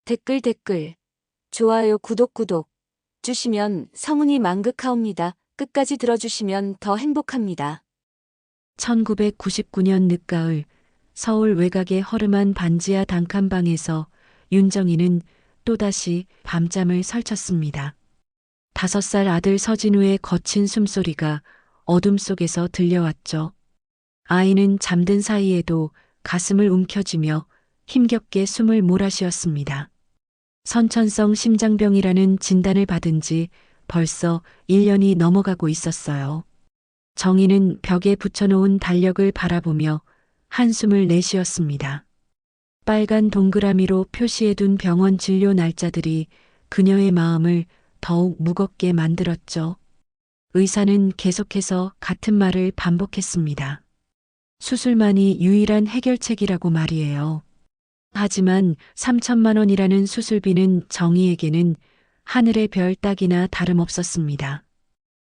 댓글, 좋아요, 구독 주시면 성은이 만극하옵니다. 끝까지 들어주시면 더 행복합니다. 1999년 늦가을 서울 외곽의 허름한 반지하 단칸방에서 윤정이는 또다시 밤잠을 설쳤습니다. 5살 아들 서진우의 거친 숨소리가 어둠 속에서 들려왔죠. 아이는 잠든 사이에도 가슴을 움켜쥐며 힘겹게 숨을 몰아쉬었습니다. 선천성 심장병이라는 진단을 받은 지 벌써 1년이 넘어가고 있었어요. 정희는 벽에 붙여놓은 달력을 바라보며 한숨을 내쉬었습니다. 빨간 동그라미로 표시해둔 병원 진료 날짜들이 그녀의 마음을 더욱 무겁게 만들었죠. 의사는 계속해서 같은 말을 반복했습니다. 수술만이 유일한 해결책이라고 말이에요. 하지만 3천만 원이라는 수술비는 정희에게는 하늘의 별 따기나 다름없었습니다.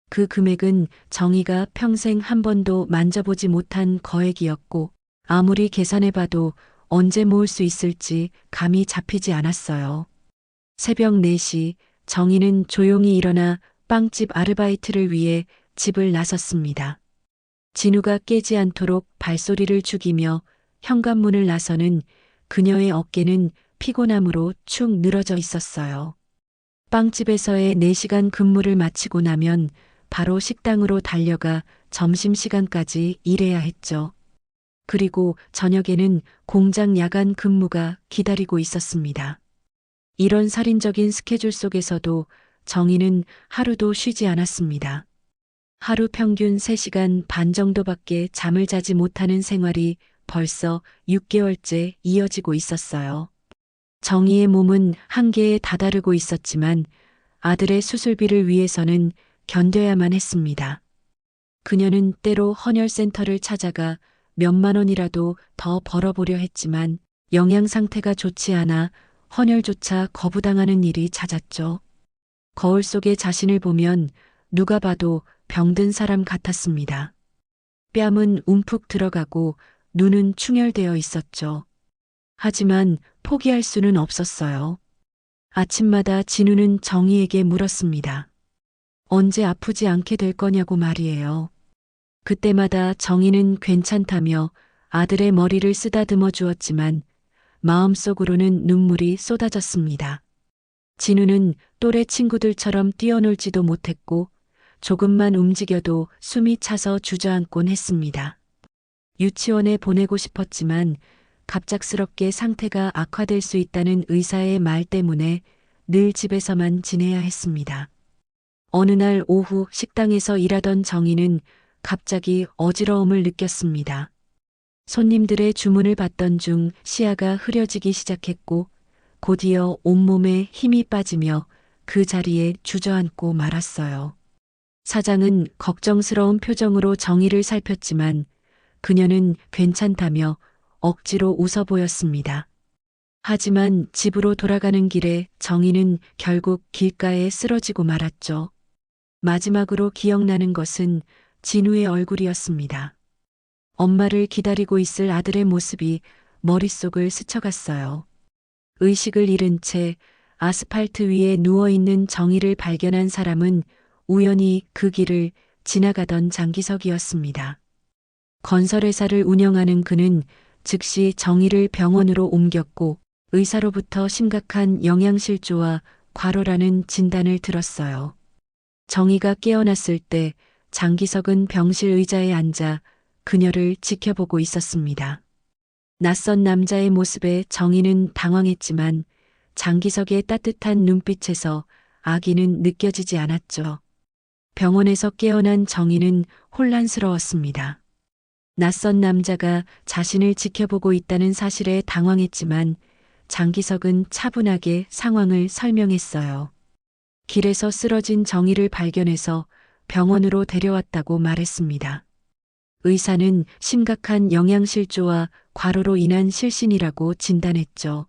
그 금액은 정희가 평생 한 번도 만져보지 못한 거액이었고 아무리 계산해봐도 언제 모을 수 있을지 감이 잡히지 않았어요. 새벽 4시 정희는 조용히 일어나 빵집 아르바이트를 위해 집을 나섰습니다. 진우가 깨지 않도록 발소리를 죽이며 현관문을 나서는 그녀의 어깨는 피곤함으로 축 늘어져 있었어요. 빵집에서의 4시간 근무를 마치고 나면 바로 식당으로 달려가 점심시간까지 일해야 했죠. 그리고 저녁에는 공장 야간 근무가 기다리고 있었습니다. 이런 살인적인 스케줄 속에서도 정희는 하루도 쉬지 않았습니다. 하루 평균 3시간 반 정도밖에 잠을 자지 못하는 생활이 벌써 6개월째 이어지고 있었어요. 정희의 몸은 한계에 다다르고 있었지만 아들의 수술비를 위해서는 견뎌야만 했습니다. 그녀는 때로 헌혈센터를 찾아가 몇만 원이라도 더 벌어보려 했지만 영양 상태가 좋지 않아 헌혈조차 거부당하는 일이 잦았죠. 거울 속의 자신을 보면 누가 봐도 병든 사람 같았습니다. 뺨은 움푹 들어가고 눈은 충혈되어 있었죠. 하지만 포기할 수는 없었어요. 아침마다 진우는 정희에게 물었습니다. 언제 아프지 않게 될 거냐고 말이에요. 그때마다 정희는 괜찮다며 아들의 머리를 쓰다듬어 주었지만 마음속으로는 눈물이 쏟아졌습니다. 진우는 또래 친구들처럼 뛰어놀지도 못했고 조금만 움직여도 숨이 차서 주저앉곤 했습니다. 유치원에 보내고 싶었지만 갑작스럽게 상태가 악화될 수 있다는 의사의 말 때문에 늘 집에서만 지내야 했습니다. 어느 날 오후 식당에서 일하던 정희는 갑자기 어지러움을 느꼈습니다. 손님들의 주문을 받던 중 시야가 흐려지기 시작했고 곧이어 온몸에 힘이 빠지며 그 자리에 주저앉고 말았어요. 사장은 걱정스러운 표정으로 정희를 살폈지만 그녀는 괜찮다며 억지로 웃어 보였습니다. 하지만 집으로 돌아가는 길에 정희는 결국 길가에 쓰러지고 말았죠. 마지막으로 기억나는 것은 진우의 얼굴이었습니다. 엄마를 기다리고 있을 아들의 모습이 머릿속을 스쳐갔어요. 의식을 잃은 채 아스팔트 위에 누워있는 정희를 발견한 사람은 우연히 그 길을 지나가던 장기석이었습니다. 건설회사를 운영하는 그는 즉시 정희를 병원으로 옮겼고 의사로부터 심각한 영양실조와 과로라는 진단을 들었어요. 정희가 깨어났을 때 장기석은 병실 의자에 앉아 그녀를 지켜보고 있었습니다. 낯선 남자의 모습에 정희는 당황했지만 장기석의 따뜻한 눈빛에서 악의는 느껴지지 않았죠. 병원에서 깨어난 정희는 혼란스러웠습니다. 낯선 남자가 자신을 지켜보고 있다는 사실에 당황했지만 장기석은 차분하게 상황을 설명했어요. 길에서 쓰러진 정희를 발견해서 병원으로 데려왔다고 말했습니다. 의사는 심각한 영양실조와 과로로 인한 실신이라고 진단했죠.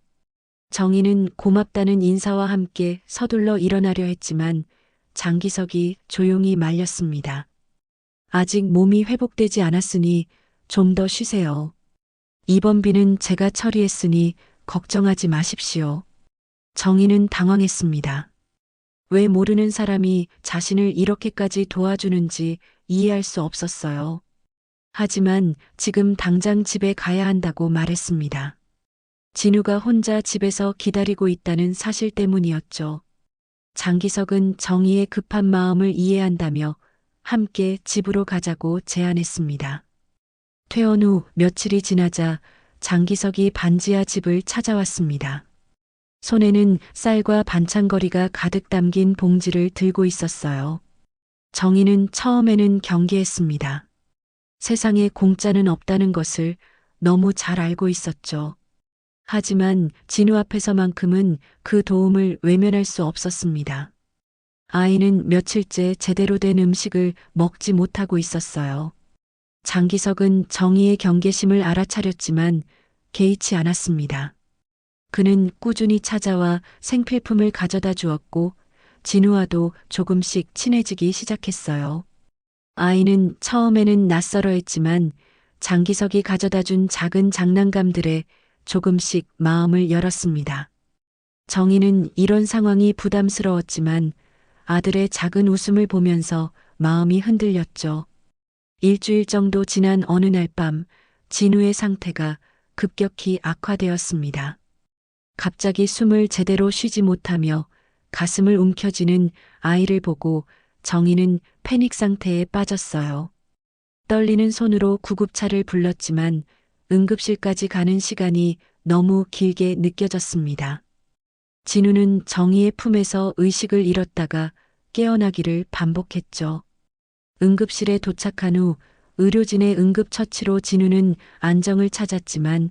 정희는 고맙다는 인사와 함께 서둘러 일어나려 했지만 장기석이 조용히 말렸습니다. 아직 몸이 회복되지 않았으니 좀 더 쉬세요. 입원비는 제가 처리했으니 걱정하지 마십시오. 정희는 당황했습니다. 왜 모르는 사람이 자신을 이렇게까지 도와주는지 이해할 수 없었어요. 하지만 지금 당장 집에 가야 한다고 말했습니다. 진우가 혼자 집에서 기다리고 있다는 사실 때문이었죠. 장기석은 정희의 급한 마음을 이해한다며 함께 집으로 가자고 제안했습니다. 퇴원 후 며칠이 지나자 장기석이 반지하 집을 찾아왔습니다. 손에는 쌀과 반찬거리가 가득 담긴 봉지를 들고 있었어요. 정희는 처음에는 경계했습니다. 세상에 공짜는 없다는 것을 너무 잘 알고 있었죠. 하지만 진우 앞에서만큼은 그 도움을 외면할 수 없었습니다. 아이는 며칠째 제대로 된 음식을 먹지 못하고 있었어요. 장기석은 정희의 경계심을 알아차렸지만 개의치 않았습니다. 그는 꾸준히 찾아와 생필품을 가져다 주었고 진우와도 조금씩 친해지기 시작했어요. 아이는 처음에는 낯설어했지만 장기석이 가져다 준 작은 장난감들에 조금씩 마음을 열었습니다. 정희는 이런 상황이 부담스러웠지만 아들의 작은 웃음을 보면서 마음이 흔들렸죠. 일주일 정도 지난 어느 날 밤 진우의 상태가 급격히 악화되었습니다. 갑자기 숨을 제대로 쉬지 못하며 가슴을 움켜쥐는 아이를 보고 정희는 패닉 상태에 빠졌어요. 떨리는 손으로 구급차를 불렀지만 응급실까지 가는 시간이 너무 길게 느껴졌습니다. 진우는 정희의 품에서 의식을 잃었다가 깨어나기를 반복했죠. 응급실에 도착한 후 의료진의 응급처치로 진우는 안정을 찾았지만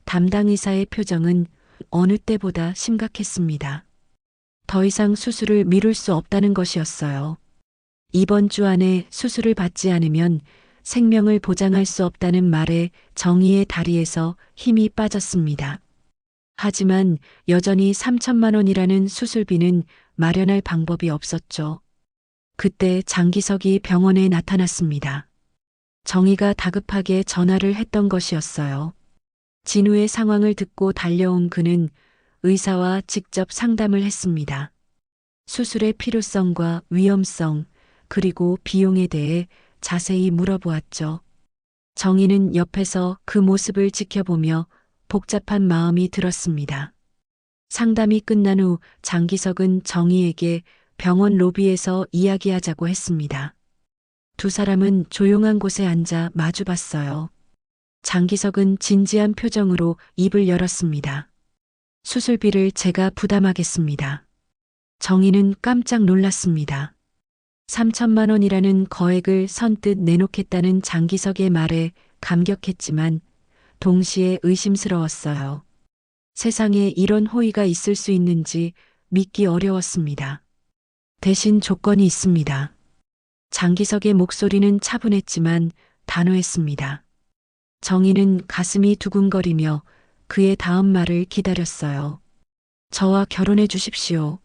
담당 의사의 표정은 어느 때보다 심각했습니다. 더 이상 수술을 미룰 수 없다는 것이었어요. 이번 주 안에 수술을 받지 않으면 생명을 보장할 수 없다는 말에 정희의 다리에서 힘이 빠졌습니다. 하지만 여전히 3천만 원이라는 수술비는 마련할 방법이 없었죠. 그때 장기석이 병원에 나타났습니다. 정희가 다급하게 전화를 했던 것이었어요. 진우의 상황을 듣고 달려온 그는 의사와 직접 상담을 했습니다. 수술의 필요성과 위험성, 그리고 비용에 대해 자세히 물어보았죠. 정희는 옆에서 그 모습을 지켜보며 복잡한 마음이 들었습니다. 상담이 끝난 후 장기석은 정희에게 병원 로비에서 이야기하자고 했습니다. 두 사람은 조용한 곳에 앉아 마주봤어요. 장기석은 진지한 표정으로 입을 열었습니다. 수술비를 제가 부담하겠습니다. 정희는 깜짝 놀랐습니다. 3천만 원이라는 거액을 선뜻 내놓겠다는 장기석의 말에 감격했지만 동시에 의심스러웠어요. 세상에 이런 호의가 있을 수 있는지 믿기 어려웠습니다. 대신 조건이 있습니다. 장기석의 목소리는 차분했지만 단호했습니다. 정희는 가슴이 두근거리며 그의 다음 말을 기다렸어요. 저와 결혼해 주십시오.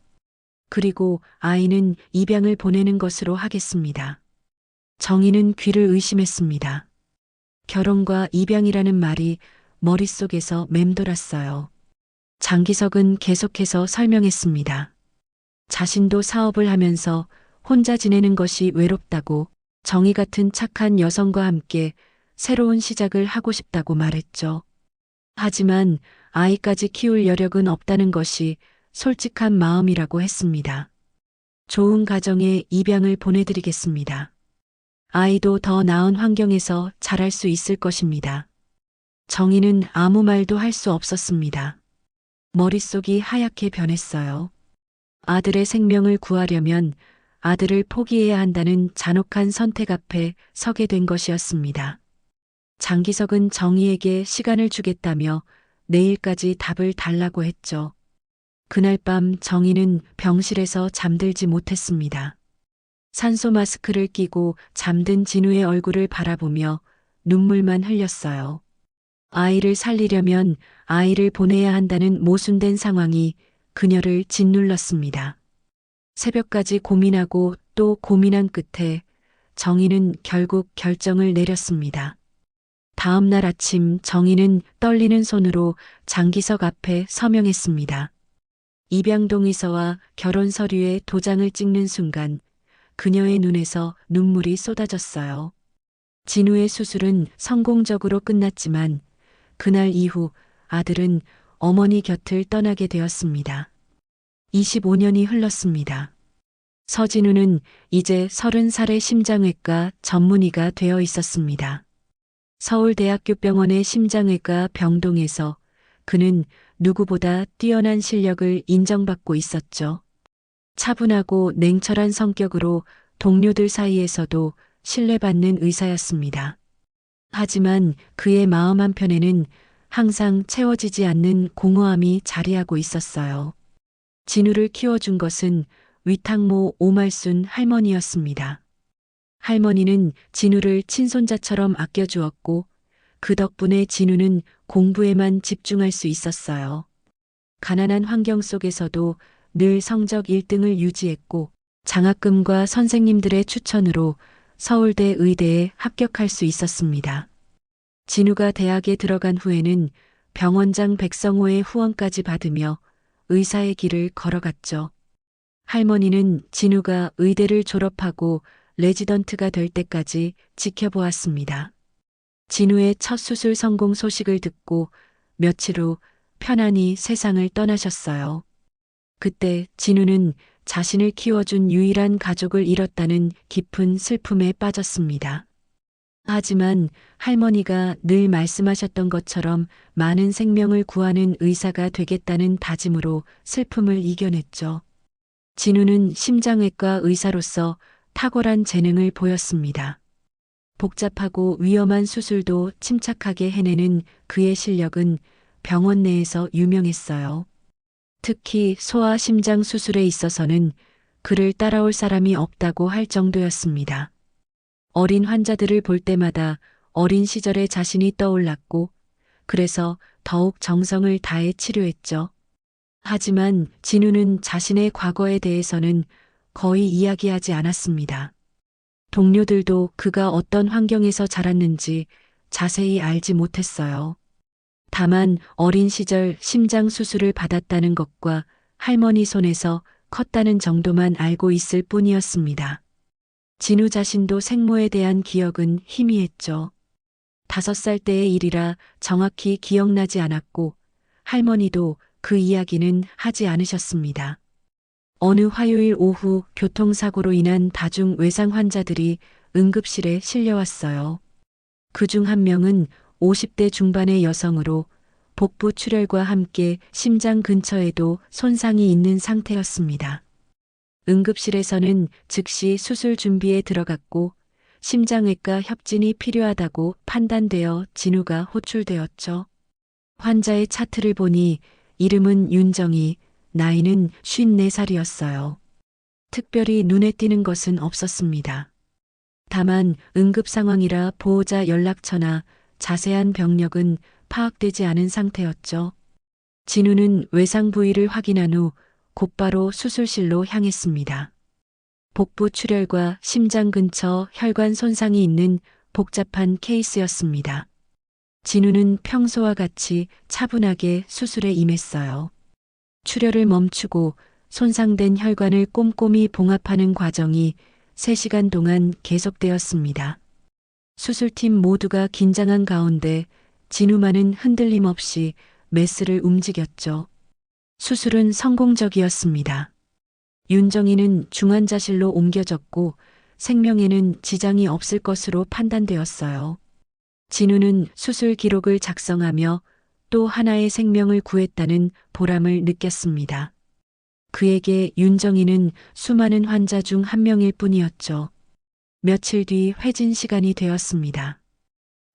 그리고 아이는 입양을 보내는 것으로 하겠습니다. 정희는 귀를 의심했습니다. 결혼과 입양이라는 말이 머릿속에서 맴돌았어요. 장기석은 계속해서 설명했습니다. 자신도 사업을 하면서 혼자 지내는 것이 외롭다고 정희 같은 착한 여성과 함께 새로운 시작을 하고 싶다고 말했죠. 하지만 아이까지 키울 여력은 없다는 것이 솔직한 마음이라고 했습니다. 좋은 가정에 입양을 보내드리겠습니다. 아이도 더 나은 환경에서 자랄 수 있을 것입니다. 정희는 아무 말도 할 수 없었습니다. 머릿속이 하얗게 변했어요. 아들의 생명을 구하려면 아들을 포기해야 한다는 잔혹한 선택 앞에 서게 된 것이었습니다. 장기석은 정희에게 시간을 주겠다며 내일까지 답을 달라고 했죠. 그날 밤 정희는 병실에서 잠들지 못했습니다. 산소 마스크를 끼고 잠든 진우의 얼굴을 바라보며 눈물만 흘렸어요. 아이를 살리려면 아이를 보내야 한다는 모순된 상황이 그녀를 짓눌렀습니다. 새벽까지 고민하고 또 고민한 끝에 정희는 결국 결정을 내렸습니다. 다음 날 아침 정희는 떨리는 손으로 장기석 앞에 서명했습니다. 입양 동의서와 결혼 서류에 도장을 찍는 순간 그녀의 눈에서 눈물이 쏟아졌어요. 진우의 수술은 성공적으로 끝났지만 그날 이후 아들은 어머니 곁을 떠나게 되었습니다. 25년이 흘렀습니다. 서진우는 이제 30살의 심장외과 전문의가 되어 있었습니다. 서울대학교 병원의 심장외과 병동에서 그는 누구보다 뛰어난 실력을 인정받고 있었죠. 차분하고 냉철한 성격으로 동료들 사이에서도 신뢰받는 의사였습니다. 하지만 그의 마음 한편에는 항상 채워지지 않는 공허함이 자리하고 있었어요. 진우를 키워준 것은 위탁모 오말순 할머니였습니다. 할머니는 진우를 친손자처럼 아껴주었고 그 덕분에 진우는 공부에만 집중할 수 있었어요. 가난한 환경 속에서도 늘 성적 1등을 유지했고 장학금과 선생님들의 추천으로 서울대 의대에 합격할 수 있었습니다. 진우가 대학에 들어간 후에는 병원장 백성호의 후원까지 받으며 의사의 길을 걸어갔죠. 할머니는 진우가 의대를 졸업하고 레지던트가 될 때까지 지켜보았습니다. 진우의 첫 수술 성공 소식을 듣고 며칠 후 편안히 세상을 떠나셨어요. 그때 진우는 자신을 키워준 유일한 가족을 잃었다는 깊은 슬픔에 빠졌습니다. 하지만 할머니가 늘 말씀하셨던 것처럼 많은 생명을 구하는 의사가 되겠다는 다짐으로 슬픔을 이겨냈죠. 진우는 심장외과 의사로서 탁월한 재능을 보였습니다. 복잡하고 위험한 수술도 침착하게 해내는 그의 실력은 병원 내에서 유명했어요. 특히 소아 심장 수술에 있어서는 그를 따라올 사람이 없다고 할 정도였습니다. 어린 환자들을 볼 때마다 어린 시절의 자신이 떠올랐고 그래서 더욱 정성을 다해 치료했죠. 하지만 진우는 자신의 과거에 대해서는 거의 이야기하지 않았습니다. 동료들도 그가 어떤 환경에서 자랐는지 자세히 알지 못했어요. 다만 어린 시절 심장 수술을 받았다는 것과 할머니 손에서 컸다는 정도만 알고 있을 뿐이었습니다. 진우 자신도 생모에 대한 기억은 희미했죠. 5살 때의 일이라 정확히 기억나지 않았고 할머니도 그 이야기는 하지 않으셨습니다. 어느 화요일 오후 교통사고로 인한 다중 외상 환자들이 응급실에 실려왔어요. 그중 한 명은 50대 중반의 여성으로 복부 출혈과 함께 심장 근처에도 손상이 있는 상태였습니다. 응급실에서는 즉시 수술 준비에 들어갔고 심장외과 협진이 필요하다고 판단되어 진우가 호출되었죠. 환자의 차트를 보니 이름은 윤정희, 나이는 54살이었어요. 특별히 눈에 띄는 것은 없었습니다. 다만 응급 상황이라 보호자 연락처나 자세한 병력은 파악되지 않은 상태였죠. 진우는 외상 부위를 확인한 후 곧바로 수술실로 향했습니다. 복부 출혈과 심장 근처 혈관 손상이 있는 복잡한 케이스였습니다. 진우는 평소와 같이 차분하게 수술에 임했어요. 출혈을 멈추고 손상된 혈관을 꼼꼼히 봉합하는 과정이 3시간 동안 계속되었습니다. 수술팀 모두가 긴장한 가운데 진우만은 흔들림 없이 메스를 움직였죠. 수술은 성공적이었습니다. 윤정희는 중환자실로 옮겨졌고 생명에는 지장이 없을 것으로 판단되었어요. 진우는 수술 기록을 작성하며 또 하나의 생명을 구했다는 보람을 느꼈습니다. 그에게 윤정희는 수많은 환자 중 한 명일 뿐이었죠. 며칠 뒤 회진 시간이 되었습니다.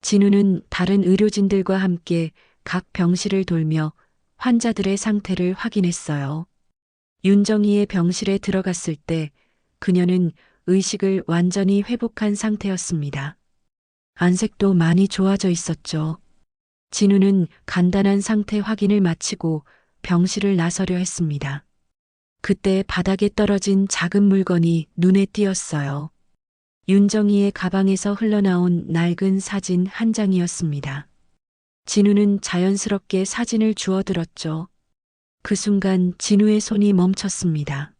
진우는 다른 의료진들과 함께 각 병실을 돌며 환자들의 상태를 확인했어요. 윤정희의 병실에 들어갔을 때 그녀는 의식을 완전히 회복한 상태였습니다. 안색도 많이 좋아져 있었죠. 진우는 간단한 상태 확인을 마치고 병실을 나서려 했습니다. 그때 바닥에 떨어진 작은 물건이 눈에 띄었어요. 윤정희의 가방에서 흘러나온 낡은 사진 한 장이었습니다. 진우는 자연스럽게 사진을 주워들었죠. 그 순간 진우의 손이 멈췄습니다.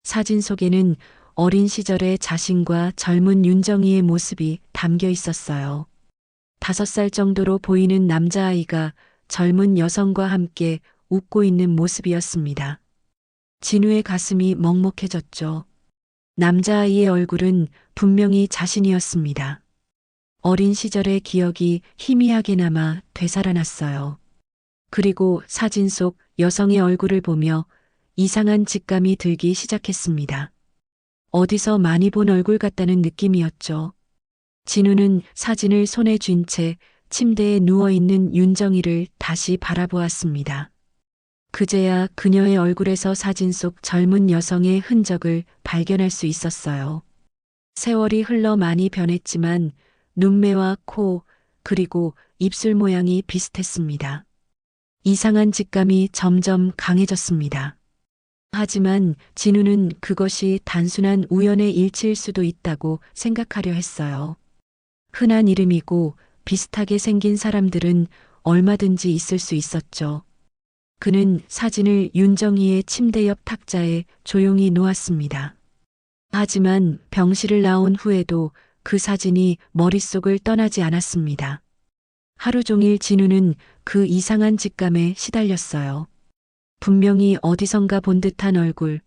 사진 속에는 어린 시절의 자신과 젊은 윤정이의 모습이 담겨 있었어요. 5살 정도로 보이는 남자아이가 젊은 여성과 함께 웃고 있는 모습이었습니다. 진우의 가슴이 먹먹해졌죠. 남자아이의 얼굴은 분명히 자신이었습니다. 어린 시절의 기억이 희미하게나마 되살아났어요. 그리고 사진 속 여성의 얼굴을 보며 이상한 직감이 들기 시작했습니다. 어디서 많이 본 얼굴 같다는 느낌이었죠. 진우는 사진을 손에 쥔 채 침대에 누워있는 윤정이를 다시 바라보았습니다. 그제야 그녀의 얼굴에서 사진 속 젊은 여성의 흔적을 발견할 수 있었어요. 세월이 흘러 많이 변했지만 눈매와 코, 그리고 입술 모양이 비슷했습니다. 이상한 직감이 점점 강해졌습니다. 하지만 진우는 그것이 단순한 우연의 일치일 수도 있다고 생각하려 했어요. 흔한 이름이고 비슷하게 생긴 사람들은 얼마든지 있을 수 있었죠. 그는 사진을 윤정이의 침대 옆 탁자에 조용히 놓았습니다. 하지만 병실을 나온 후에도 그 사진이 머릿속을 떠나지 않았습니다. 하루 종일 진우는 그 이상한 직감에 시달렸어요. 분명히 어디선가 본 듯한 얼굴,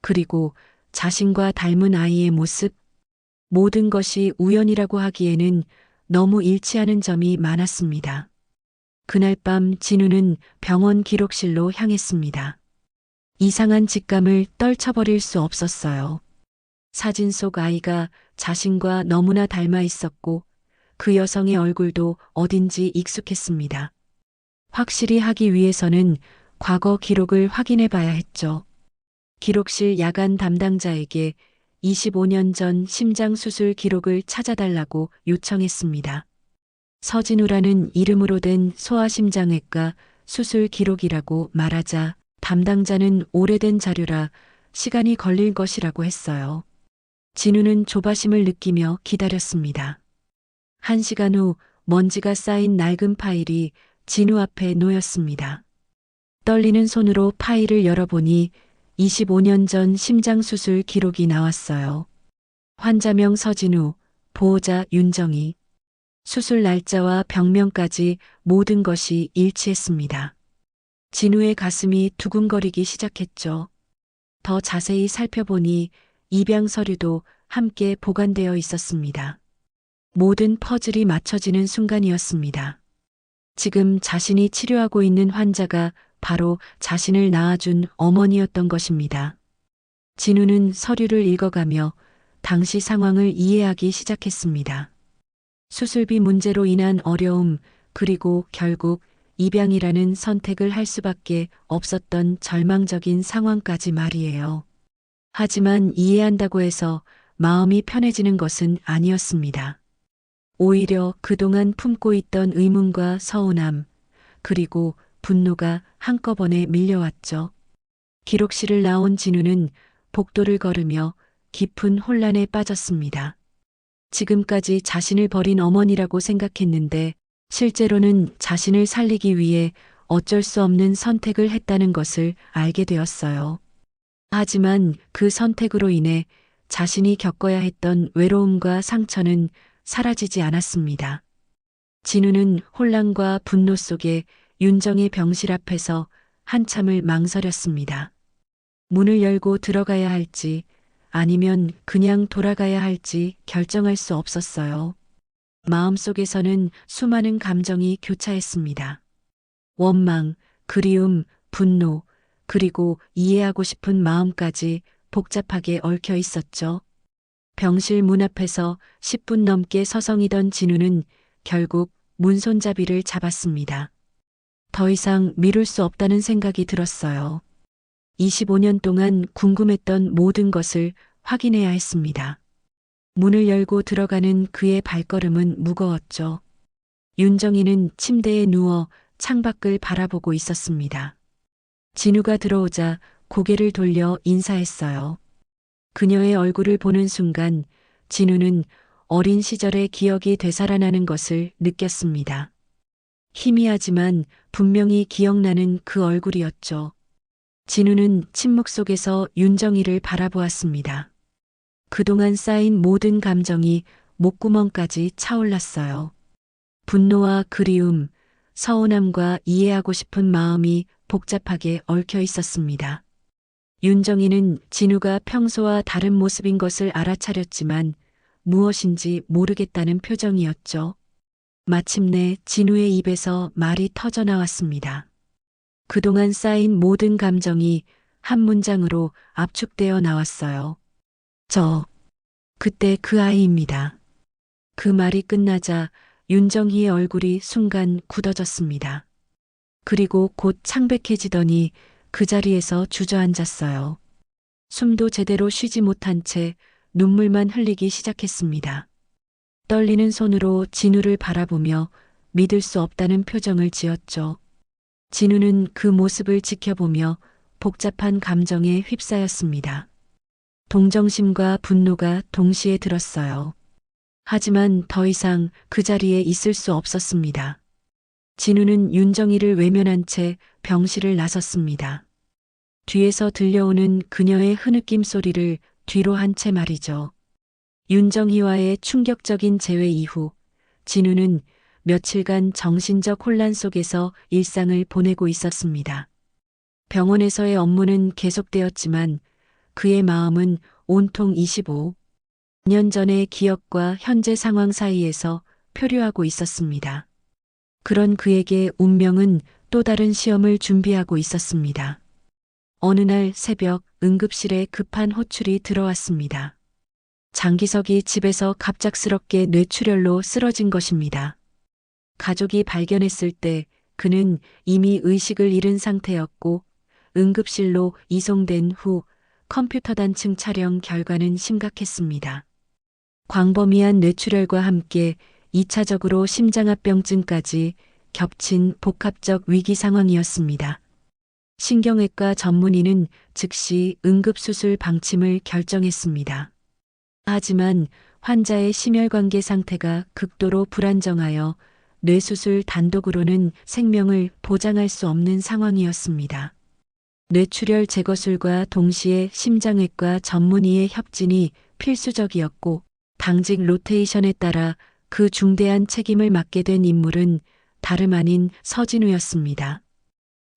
그리고 자신과 닮은 아이의 모습, 모든 것이 우연이라고 하기에는 너무 일치하는 점이 많았습니다. 그날 밤 진우는 병원 기록실로 향했습니다. 이상한 직감을 떨쳐버릴 수 없었어요. 사진 속 아이가 자신과 너무나 닮아 있었고 그 여성의 얼굴도 어딘지 익숙했습니다. 확실히 하기 위해서는 과거 기록을 확인해 봐야 했죠. 기록실 야간 담당자에게 25년 전 심장 수술 기록을 찾아달라고 요청했습니다. 서진우라는 이름으로 된 소아심장외과 수술 기록이라고 말하자 담당자는 오래된 자료라 시간이 걸릴 것이라고 했어요. 진우는 조바심을 느끼며 기다렸습니다. 1시간 후 먼지가 쌓인 낡은 파일이 진우 앞에 놓였습니다. 떨리는 손으로 파일을 열어보니 25년 전 심장 수술 기록이 나왔어요. 환자명 서진우, 보호자 윤정이. 수술 날짜와 병명까지 모든 것이 일치했습니다. 진우의 가슴이 두근거리기 시작했죠. 더 자세히 살펴보니 입양 서류도 함께 보관되어 있었습니다. 모든 퍼즐이 맞춰지는 순간이었습니다. 지금 자신이 치료하고 있는 환자가 바로 자신을 낳아준 어머니였던 것입니다. 진우는 서류를 읽어가며 당시 상황을 이해하기 시작했습니다. 수술비 문제로 인한 어려움, 그리고 결국 입양이라는 선택을 할 수밖에 없었던 절망적인 상황까지 말이에요. 하지만 이해한다고 해서 마음이 편해지는 것은 아니었습니다. 오히려 그동안 품고 있던 의문과 서운함, 그리고 분노가 한꺼번에 밀려왔죠. 기록실을 나온 진우는 복도를 걸으며 깊은 혼란에 빠졌습니다. 지금까지 자신을 버린 어머니라고 생각했는데 실제로는 자신을 살리기 위해 어쩔 수 없는 선택을 했다는 것을 알게 되었어요. 하지만 그 선택으로 인해 자신이 겪어야 했던 외로움과 상처는 사라지지 않았습니다. 진우는 혼란과 분노 속에 윤정의 병실 앞에서 한참을 망설였습니다. 문을 열고 들어가야 할지 아니면 그냥 돌아가야 할지 결정할 수 없었어요. 마음속에서는 수많은 감정이 교차했습니다. 원망, 그리움, 분노, 그리고 이해하고 싶은 마음까지 복잡하게 얽혀 있었죠. 병실 문 앞에서 10분 넘게 서성이던 진우는 결국 문손잡이를 잡았습니다. 더 이상 미룰 수 없다는 생각이 들었어요. 25년 동안 궁금했던 모든 것을 확인해야 했습니다. 문을 열고 들어가는 그의 발걸음은 무거웠죠. 윤정이는 침대에 누워 창밖을 바라보고 있었습니다. 진우가 들어오자 고개를 돌려 인사했어요. 그녀의 얼굴을 보는 순간 진우는 어린 시절의 기억이 되살아나는 것을 느꼈습니다. 희미하지만 분명히 기억나는 그 얼굴이었죠. 진우는 침묵 속에서 윤정이를 바라보았습니다. 그동안 쌓인 모든 감정이 목구멍까지 차올랐어요. 분노와 그리움, 서운함과 이해하고 싶은 마음이 복잡하게 얽혀 있었습니다. 윤정이는 진우가 평소와 다른 모습인 것을 알아차렸지만 무엇인지 모르겠다는 표정이었죠. 마침내 진우의 입에서 말이 터져 나왔습니다. 그동안 쌓인 모든 감정이 한 문장으로 압축되어 나왔어요. 그때 그 아이입니다. 그 말이 끝나자 윤정희의 얼굴이 순간 굳어졌습니다. 그리고 곧 창백해지더니 그 자리에서 주저앉았어요. 숨도 제대로 쉬지 못한 채 눈물만 흘리기 시작했습니다. 떨리는 손으로 진우를 바라보며 믿을 수 없다는 표정을 지었죠. 진우는 그 모습을 지켜보며 복잡한 감정에 휩싸였습니다. 동정심과 분노가 동시에 들었어요. 하지만 더 이상 그 자리에 있을 수 없었습니다. 진우는 윤정이를 외면한 채 병실을 나섰습니다. 뒤에서 들려오는 그녀의 흐느낌 소리를 뒤로 한 채 말이죠. 윤정희와의 충격적인 재회 이후 진우는 며칠간 정신적 혼란 속에서 일상을 보내고 있었습니다. 병원에서의 업무는 계속되었지만 그의 마음은 온통 25년 전의 기억과 현재 상황 사이에서 표류하고 있었습니다. 그런 그에게 운명은 또 다른 시험을 준비하고 있었습니다. 어느 날 새벽 응급실에 급한 호출이 들어왔습니다. 장기석이 집에서 갑작스럽게 뇌출혈로 쓰러진 것입니다. 가족이 발견했을 때 그는 이미 의식을 잃은 상태였고 응급실로 이송된 후 컴퓨터 단층 촬영 결과는 심각했습니다. 광범위한 뇌출혈과 함께 2차적으로 심장합병증까지 겹친 복합적 위기 상황이었습니다. 신경외과 전문의는 즉시 응급수술 방침을 결정했습니다. 하지만 환자의 심혈관계 상태가 극도로 불안정하여 뇌수술 단독으로는 생명을 보장할 수 없는 상황이었습니다. 뇌출혈 제거술과 동시에 심장외과 전문의의 협진이 필수적이었고 당직 로테이션에 따라 그 중대한 책임을 맡게 된 인물은 다름 아닌 서진우였습니다.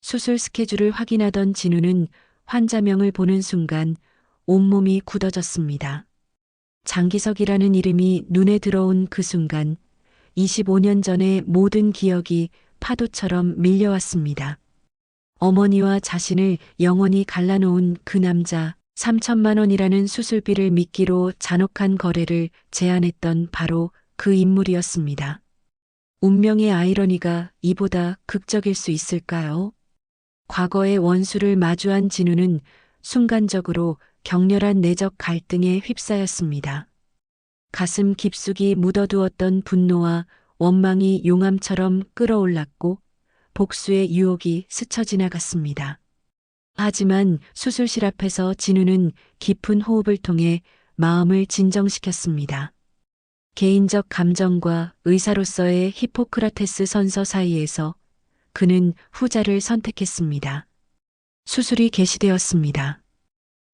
수술 스케줄을 확인하던 진우는 환자명을 보는 순간 온몸이 굳어졌습니다. 장기석이라는 이름이 눈에 들어온 그 순간 25년 전의 모든 기억이 파도처럼 밀려왔습니다. 어머니와 자신을 영원히 갈라놓은 그 남자, 3천만 원이라는 수술비를 미끼로 잔혹한 거래를 제안했던 바로 그 인물이었습니다. 운명의 아이러니가 이보다 극적일 수 있을까요? 과거의 원수를 마주한 진우는 순간적으로 격렬한 내적 갈등에 휩싸였습니다. 가슴 깊숙이 묻어두었던 분노와 원망이 용암처럼 끓어올랐고 복수의 유혹이 스쳐 지나갔습니다. 하지만 수술실 앞에서 진우는 깊은 호흡을 통해 마음을 진정시켰습니다. 개인적 감정과 의사로서의 히포크라테스 선서 사이에서 그는 후자를 선택했습니다. 수술이 개시되었습니다.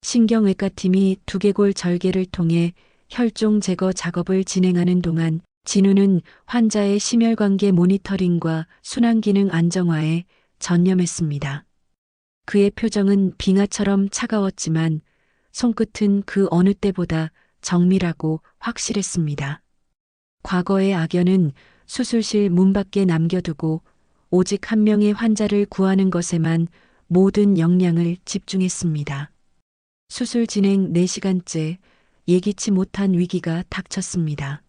신경외과팀이 두개골 절개를 통해 혈종 제거 작업을 진행하는 동안 진우는 환자의 심혈관계 모니터링과 순환기능 안정화에 전념했습니다. 그의 표정은 빙하처럼 차가웠지만 손끝은 그 어느 때보다 정밀하고 확실했습니다. 과거의 악연은 수술실 문 밖에 남겨두고 오직 한 명의 환자를 구하는 것에만 모든 역량을 집중했습니다. 수술 진행 4시간째 예기치 못한 위기가 닥쳤습니다.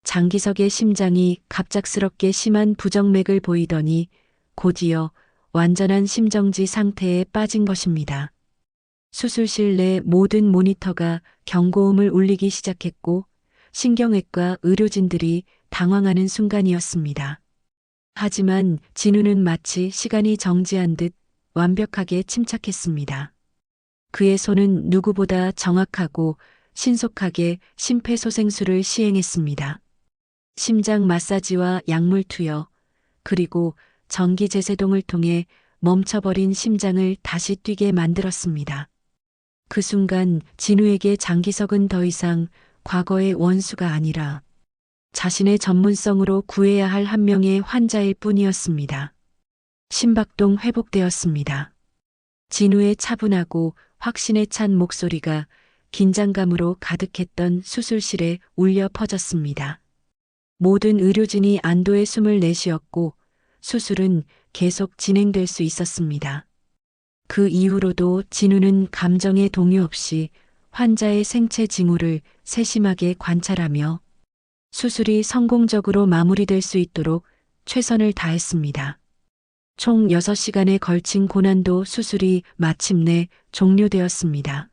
장기석의 심장이 갑작스럽게 심한 부정맥을 보이더니 곧이어 완전한 심정지 상태에 빠진 것입니다. 수술실 내 모든 모니터가 경고음을 울리기 시작했고 신경외과 의료진들이 당황하는 순간이었습니다. 하지만 진우는 마치 시간이 정지한 듯 완벽하게 침착했습니다. 그의 손은 누구보다 정확하고 신속하게 심폐소생술을 시행했습니다. 심장 마사지와 약물 투여, 그리고 전기 제세동을 통해 멈춰버린 심장을 다시 뛰게 만들었습니다. 그 순간 진우에게 장기석은 더 이상 과거의 원수가 아니라 자신의 전문성으로 구해야 할 한 명의 환자일 뿐이었습니다. 심박동 회복되었습니다. 진우의 차분하고 확신에 찬 목소리가 긴장감으로 가득했던 수술실에 울려 퍼졌습니다. 모든 의료진이 안도의 숨을 내쉬었고 수술은 계속 진행될 수 있었습니다. 그 이후로도 진우는 감정의 동요 없이 환자의 생체 징후를 세심하게 관찰하며 수술이 성공적으로 마무리될 수 있도록 최선을 다했습니다. 총 6시간에 걸친 고난도 수술이 마침내 종료되었습니다.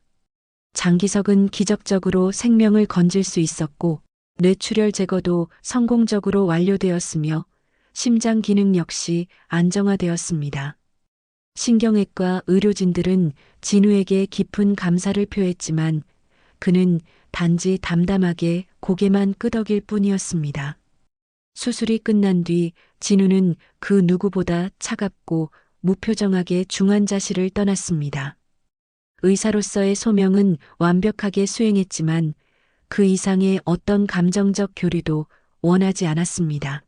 장기석은 기적적으로 생명을 건질 수 있었고 뇌출혈 제거도 성공적으로 완료되었으며 심장 기능 역시 안정화되었습니다. 신경외과 의료진들은 진우에게 깊은 감사를 표했지만 그는 단지 담담하게 고개만 끄덕일 뿐이었습니다. 수술이 끝난 뒤 진우는 그 누구보다 차갑고 무표정하게 중환자실을 떠났습니다. 의사로서의 소명은 완벽하게 수행했지만 그 이상의 어떤 감정적 교류도 원하지 않았습니다.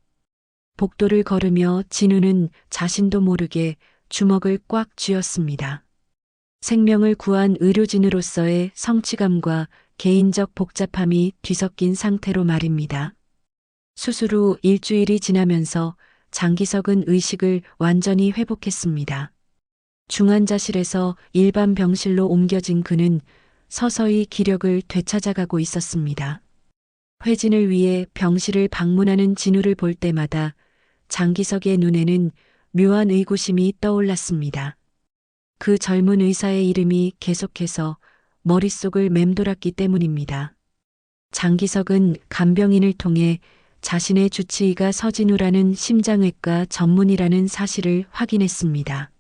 복도를 걸으며 진우는 자신도 모르게 주먹을 꽉 쥐었습니다. 생명을 구한 의료진으로서의 성취감과 개인적 복잡함이 뒤섞인 상태로 말입니다. 수술 후 일주일이 지나면서 장기석은 의식을 완전히 회복했습니다. 중환자실에서 일반 병실로 옮겨진 그는 서서히 기력을 되찾아가고 있었습니다. 회진을 위해 병실을 방문하는 진우를 볼 때마다 장기석의 눈에는 묘한 의구심이 떠올랐습니다. 그 젊은 의사의 이름이 계속해서 머릿속을 맴돌았기 때문입니다. 장기석은 간병인을 통해 자신의 주치의가 서진우라는 심장외과 전문의라는 사실을 확인했습니다.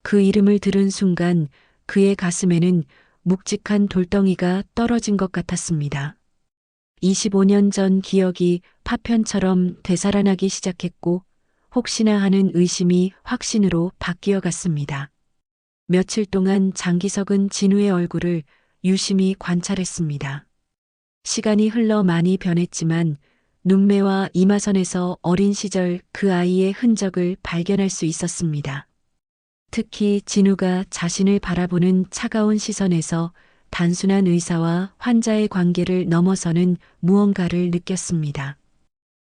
그 이름을 들은 순간 그의 가슴에는 묵직한 돌덩이가 떨어진 것 같았습니다. 25년 전 기억이 파편처럼 되살아나기 시작했고 혹시나 하는 의심이 확신으로 바뀌어 갔습니다. 며칠 동안 장기석은 진우의 얼굴을 유심히 관찰했습니다. 시간이 흘러 많이 변했지만 눈매와 이마선에서 어린 시절 그 아이의 흔적을 발견할 수 있었습니다. 특히 진우가 자신을 바라보는 차가운 시선에서 단순한 의사와 환자의 관계를 넘어서는 무언가를 느꼈습니다.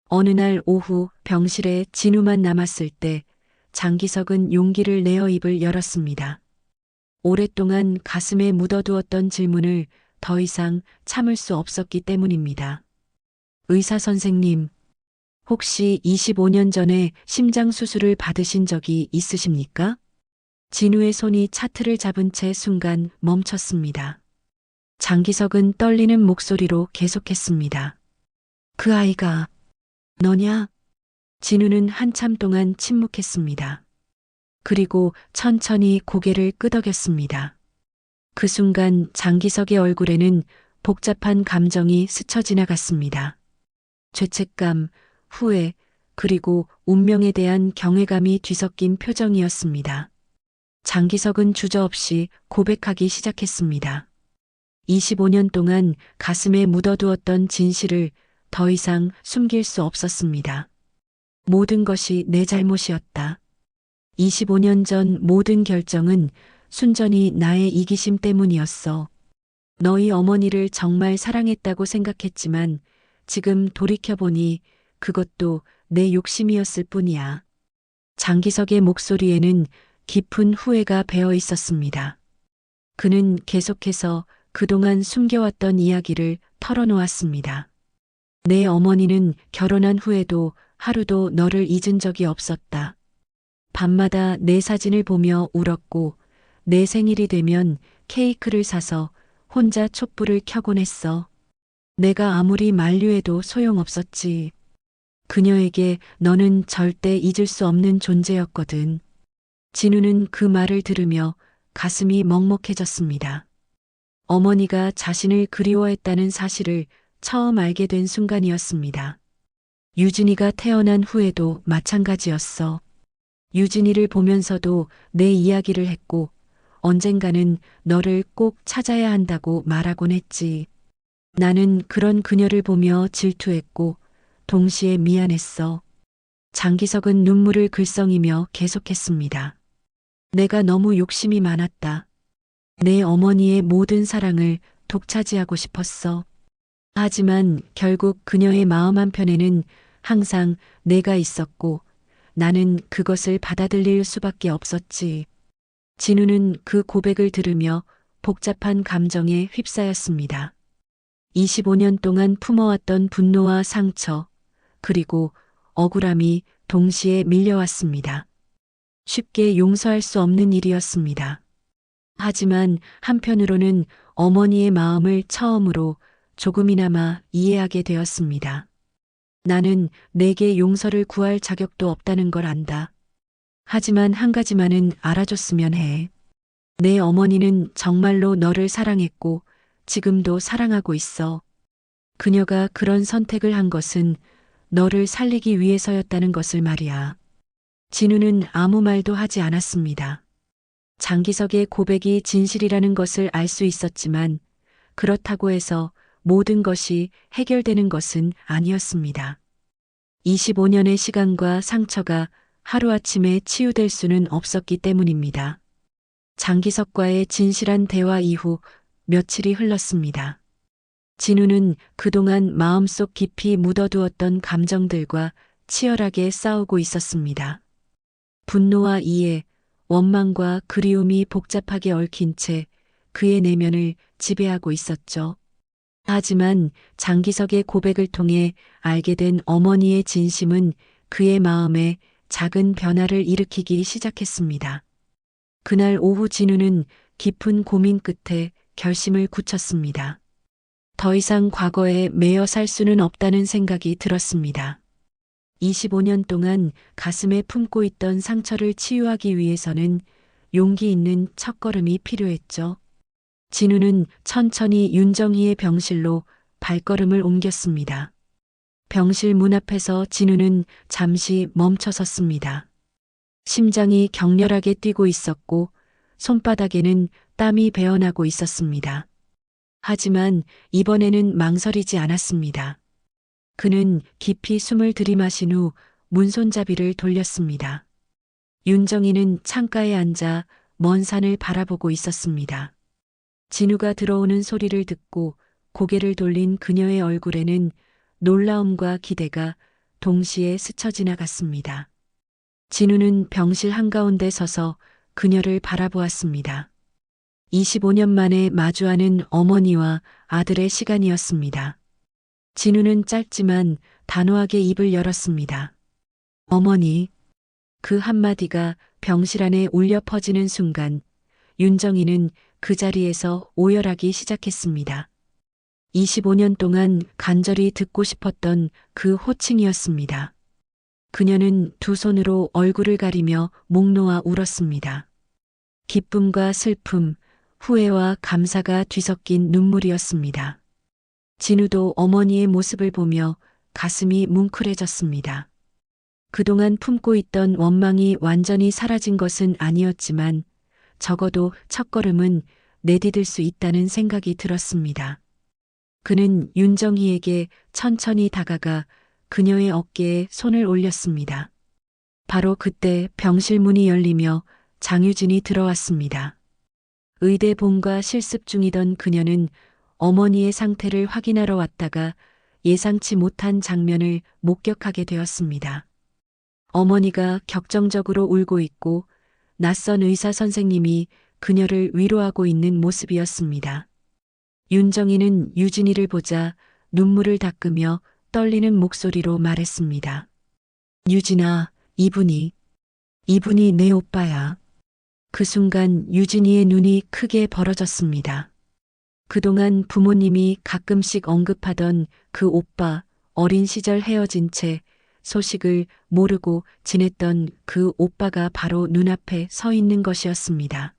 어느 날 오후 병실에 진우만 남았을 때 장기석은 용기를 내어 입을 열었습니다. 오랫동안 가슴에 묻어두었던 질문을 더 이상 참을 수 없었기 때문입니다. 의사 선생님, 혹시 25년 전에 심장 수술을 받으신 적이 있으십니까? 진우의 손이 차트를 잡은 채 순간 멈췄습니다. 장기석은 떨리는 목소리로 계속했습니다. 그 아이가 너냐? 진우는 한참 동안 침묵했습니다. 그리고 천천히 고개를 끄덕였습니다. 그 순간 장기석의 얼굴에는 복잡한 감정이 스쳐 지나갔습니다. 죄책감, 후회, 그리고 운명에 대한 경외감이 뒤섞인 표정이었습니다. 장기석은 주저없이 고백하기 시작했습니다. 25년 동안 가슴에 묻어두었던 진실을 더 이상 숨길 수 없었습니다. 모든 것이 내 잘못이었다. 25년 전 모든 결정은 순전히 나의 이기심 때문이었어. 너희 어머니를 정말 사랑했다고 생각했지만 지금 돌이켜보니 그것도 내 욕심이었을 뿐이야. 장기석의 목소리에는 깊은 후회가 배어 있었습니다. 그는 계속해서 그동안 숨겨왔던 이야기를 털어놓았습니다. 내 어머니는 결혼한 후에도 하루도 너를 잊은 적이 없었다. 밤마다 내 사진을 보며 울었고 내 생일이 되면 케이크를 사서 혼자 촛불을 켜곤 했어. 내가 아무리 만류해도 소용없었지. 그녀에게 너는 절대 잊을 수 없는 존재였거든. 진우는 그 말을 들으며 가슴이 먹먹해졌습니다. 어머니가 자신을 그리워했다는 사실을 처음 알게 된 순간이었습니다. 유진이가 태어난 후에도 마찬가지였어. 유진이를 보면서도 내 이야기를 했고 언젠가는 너를 꼭 찾아야 한다고 말하곤 했지. 나는 그런 그녀를 보며 질투했고 동시에 미안했어. 장기석은 눈물을 글썽이며 계속했습니다. 내가 너무 욕심이 많았다. 내 어머니의 모든 사랑을 독차지하고 싶었어. 하지만 결국 그녀의 마음 한편에는 항상 내가 있었고 나는 그것을 받아들일 수밖에 없었지. 진우는 그 고백을 들으며 복잡한 감정에 휩싸였습니다. 25년 동안 품어왔던 분노와 상처, 그리고 억울함이 동시에 밀려왔습니다. 쉽게 용서할 수 없는 일이었습니다. 하지만 한편으로는 어머니의 마음을 처음으로 조금이나마 이해하게 되었습니다. 나는 내게 용서를 구할 자격도 없다는 걸 안다. 하지만 한 가지만은 알아줬으면 해. 내 어머니는 정말로 너를 사랑했고 지금도 사랑하고 있어. 그녀가 그런 선택을 한 것은 너를 살리기 위해서였다는 것을 말이야. 진우는 아무 말도 하지 않았습니다. 장기석의 고백이 진실이라는 것을 알 수 있었지만 그렇다고 해서 모든 것이 해결되는 것은 아니었습니다. 25년의 시간과 상처가 하루아침에 치유될 수는 없었기 때문입니다. 장기석과의 진실한 대화 이후 며칠이 흘렀습니다. 진우는 그동안 마음속 깊이 묻어두었던 감정들과 치열하게 싸우고 있었습니다. 분노와 이해, 원망과 그리움이 복잡하게 얽힌 채 그의 내면을 지배하고 있었죠. 하지만 장기석의 고백을 통해 알게 된 어머니의 진심은 그의 마음에 작은 변화를 일으키기 시작했습니다. 그날 오후 진우는 깊은 고민 끝에 결심을 굳혔습니다. 더 이상 과거에 매여 살 수는 없다는 생각이 들었습니다. 25년 동안 가슴에 품고 있던 상처를 치유하기 위해서는 용기 있는 첫걸음이 필요했죠. 진우는 천천히 윤정희의 병실로 발걸음을 옮겼습니다. 병실 문 앞에서 진우는 잠시 멈춰섰습니다. 심장이 격렬하게 뛰고 있었고 손바닥에는 땀이 배어나고 있었습니다. 하지만 이번에는 망설이지 않았습니다. 그는 깊이 숨을 들이마신 후 문손잡이를 돌렸습니다. 윤정희는 창가에 앉아 먼 산을 바라보고 있었습니다. 진우가 들어오는 소리를 듣고 고개를 돌린 그녀의 얼굴에는 놀라움과 기대가 동시에 스쳐 지나갔습니다. 진우는 병실 한가운데 서서 그녀를 바라보았습니다. 25년 만에 마주하는 어머니와 아들의 시간이었습니다. 진우는 짧지만 단호하게 입을 열었습니다. 어머니. 그 한마디가 병실 안에 울려 퍼지는 순간 윤정희는 그 자리에서 오열하기 시작했습니다. 25년 동안 간절히 듣고 싶었던 그 호칭이었습니다. 그녀는 두 손으로 얼굴을 가리며 목 놓아 울었습니다. 기쁨과 슬픔, 후회와 감사가 뒤섞인 눈물이었습니다. 진우도 어머니의 모습을 보며 가슴이 뭉클해졌습니다. 그동안 품고 있던 원망이 완전히 사라진 것은 아니었지만 적어도 첫걸음은 내디딜 수 있다는 생각이 들었습니다. 그는 윤정희에게 천천히 다가가 그녀의 어깨에 손을 올렸습니다. 바로 그때 병실 문이 열리며 장유진이 들어왔습니다. 의대 본과 실습 중이던 그녀는 어머니의 상태를 확인하러 왔다가 예상치 못한 장면을 목격하게 되었습니다. 어머니가 격정적으로 울고 있고 낯선 의사 선생님이 그녀를 위로하고 있는 모습이었습니다. 윤정희는 유진이를 보자 눈물을 닦으며 떨리는 목소리로 말했습니다. 유진아, 이분이 내 오빠야. 그 순간 유진이의 눈이 크게 벌어졌습니다. 그동안 부모님이 가끔씩 언급하던 그 오빠, 어린 시절 헤어진 채 소식을 모르고 지냈던 그 오빠가 바로 눈앞에 서 있는 것이었습니다.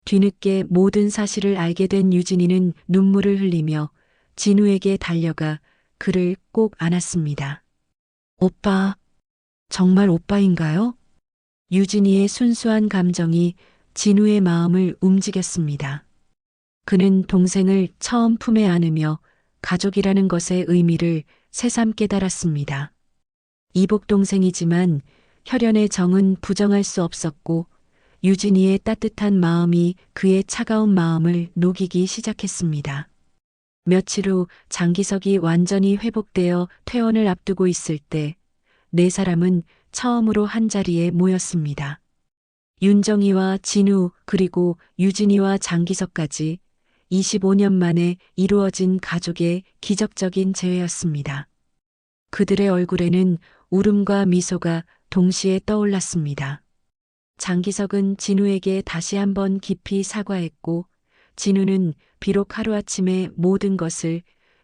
뒤늦게 모든 사실을 알게 된 유진이는 눈물을 흘리며 진우에게 달려가 그를 꼭 안았습니다. 오빠, 정말 오빠인가요? 유진이의 순수한 감정이 진우의 마음을 움직였습니다. 그는 동생을 처음 품에 안으며 가족이라는 것의 의미를 새삼 깨달았습니다. 이복 동생이지만 혈연의 정은 부정할 수 없었고 유진이의 따뜻한 마음이 그의 차가운 마음을 녹이기 시작했습니다. 며칠 후 장기석이 완전히 회복되어 퇴원을 앞두고 있을 때 네 사람은 처음으로 한자리에 모였습니다. 윤정이와 진우 그리고 유진이와 장기석까지 25년 만에 이루어진 가족의 기적적인 재회였습니다. 그들의 얼굴에는 울음과 미소가 동시에 떠올랐습니다. 장기석은 진우에게 다시 한번 깊이 사과했고 진우는 비록 하루아침에 모든 것을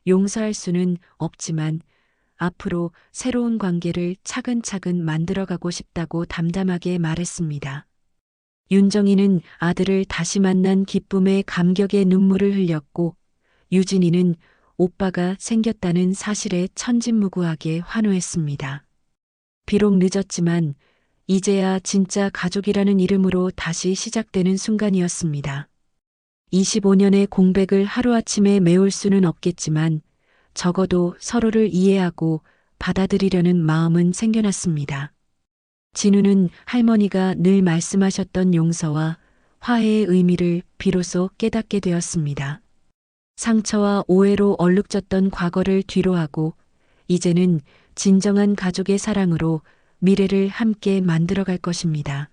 용서할 수는 없지만 앞으로 새로운 관계를 차근차근 만들어가고 싶다고 담담하게 말했습니다. 윤정이는 아들을 다시 만난 기쁨에 감격의 눈물을 흘렸고 유진이는 오빠가 생겼다는 사실에 천진무구하게 환호했습니다. 비록 늦었지만 이제야 진짜 가족이라는 이름으로 다시 시작되는 순간이었습니다. 25년의 공백을 하루아침에 메울 수는 없겠지만 적어도 서로를 이해하고 받아들이려는 마음은 생겨났습니다. 진우는 할머니가 늘 말씀하셨던 용서와 화해의 의미를 비로소 깨닫게 되었습니다. 상처와 오해로 얼룩졌던 과거를 뒤로하고 이제는 진정한 가족의 사랑으로 미래를 함께 만들어갈 것입니다.